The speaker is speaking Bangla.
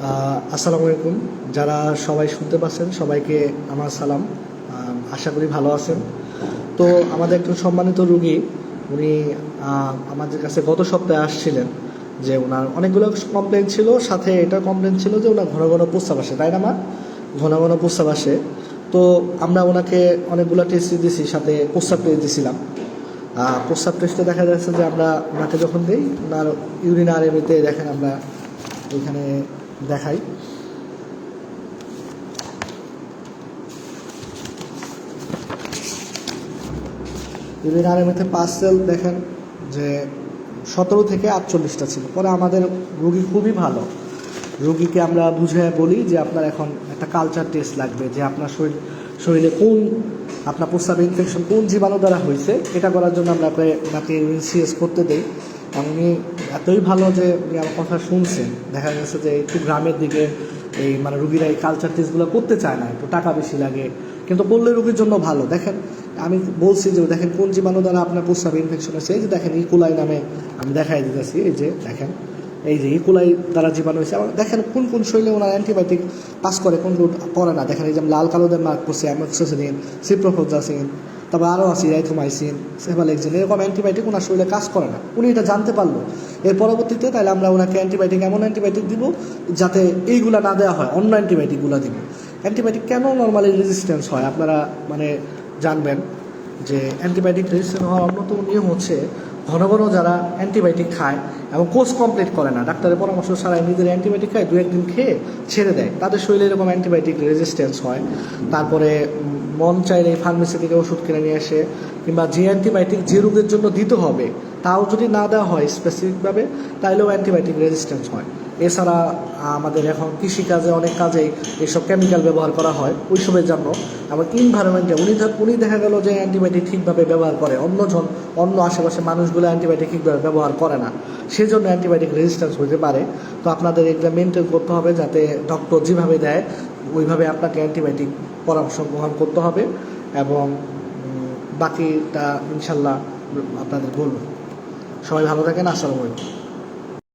আসসালামু আলাইকুম। যারা সবাই শুনতে পাচ্ছেন সবাইকে আমার সালাম। আশা করি ভালো আছেন। তো আমাদের একজন সম্মানিত রুগী, উনি আমাদের কাছে গত সপ্তাহে আসছিলেন যে ওনার অনেকগুলো কমপ্লেন ছিল, সাথে এটা কমপ্লেন ছিল যে ওনার ঘন ঘন প্রস্রাব আসে, তাই না মা? ঘন ঘন প্রস্রাব আসে। তো আমরা ওনাকে অনেকগুলো টেস্ট দিয়েছি, সাথে প্রস্রাব টেস্ট দিয়েছিলাম। প্রস্রাব টেস্টে দেখা যাচ্ছে যে আমরা ওনাকে যখন দিই, ওনার ইউরিন আরএমিতে দেখেন, আমরা এখানে দেখাই। ইউরিন আরএমিতে পার্সেল দেখেন যে 17 থেকে 48টা ছিল। পরে আমাদের রুগী খুবই ভালো, রুগীকে আমরা বুঝে বলি যে আপনার এখন একটা কালচার টেস্ট লাগবে, যে আপনার শরীরে কোন আপনার প্রস্রাবে ইনফেকশন কোন জীবাণু দ্বারা হয়েছে, এটা করার জন্য আমরা আপনাকে সিএস করতে দেই। উনি এতই ভালো যে উনি আমার কথা শুনছেন। দেখা গেছে যে একটু গ্রামের দিকে এই মানে রুগীরা এই কালচার টেস্টগুলো করতে চায় না, একটু টাকা বেশি লাগে, কিন্তু করলে রুগীর জন্য ভালো। দেখেন, আমি বলছি যে দেখেন কোন জীবাণু দ্বারা আপনার প্রস্রাবে ইনফেকশন হয়েছে। এই যে দেখেন ইকোলাই নামে আমি দেখাই দিতেছি, এই যে দেখেন, এই যে ইকোলাই দ্বারা জীবাণু হয়েছে। আবার দেখেন কোন কোন শরীরে ওনার অ্যান্টিবায়োটিক পাস করে, কোন কোন করে না। দেখেন এই যে লাল কালোদের মার্ক করছে অ্যামোক্সিসিলিন, সিপ্রোফ্লোক্সাসিন, তারপর আরও আছে ইরাইথ্রোমাইসিন, সেফালেক্সিন, এরকম অ্যান্টিবায়োটিক ওনার শরীরে কাজ করে না। উনি এটা জানতে পারলো। এর পরবর্তীতে তাহলে আমরা ওনাকে অ্যান্টিবায়োটিক, এমন অ্যান্টিবায়োটিক দিব যাতে এইগুলা না দেওয়া হয়, অন্য অ্যান্টিবায়োটিকগুলো দিব। অ্যান্টিবায়োটিক কেন নর্মালি রেজিস্ট্যান্স হয় আপনারা মানে জানবেন যে অ্যান্টিবায়োটিক রেজিস্ট্যান্স হওয়ার অন্যতম নিয়ম হচ্ছে ঘন ঘন যারা অ্যান্টিবায়োটিক খায় এবং কোর্স কমপ্লিট করে না, ডাক্তারের পরামর্শ ছাড়াই নিজের অ্যান্টিবায়োটিক খায়, দু একদিন খেয়ে ছেড়ে দেয়, তাদের শরীরে এরকম অ্যান্টিবায়োটিক রেজিস্ট্যান্স হয়। তারপরে মন চাইলে ফার্মেসি থেকে ওষুধ কিনে নিয়ে আসে, কিংবা যে অ্যান্টিবায়োটিক যে রোগের জন্য দিতে হবে তাও যদি না দেওয়া হয় স্পেসিফিকভাবে, তাহলেও অ্যান্টিবায়োটিক রেজিস্ট্যান্স হয়। এছাড়া আমাদের এখন কৃষিকাজে অনেক কাজেই এইসব কেমিক্যাল ব্যবহার করা হয় ওইসবের জন্য। এবং ইনভায়রনমেন্টে উনি দেখা গেল যে অ্যান্টিবায়োটিক ঠিকভাবে ব্যবহার করে, অন্য আশেপাশে মানুষগুলো অ্যান্টিবায়োটিক ঠিকভাবে ব্যবহার করে না, সেজন্য অ্যান্টিবায়োটিক রেজিস্ট্যান্স হতে পারে। তো আপনাদের এগুলো মেনটেন করতে হবে, যাতে ডক্টর যেভাবে দেয় ওইভাবে আপনাকে অ্যান্টিবায়োটিক পরামর্শ গ্রহণ করতে হবে। এবং বাকিটা ইনশাল্লাহ আপনাদের বলব। সবাই ভালো থাকেন। আসসালামু আলাইকুম।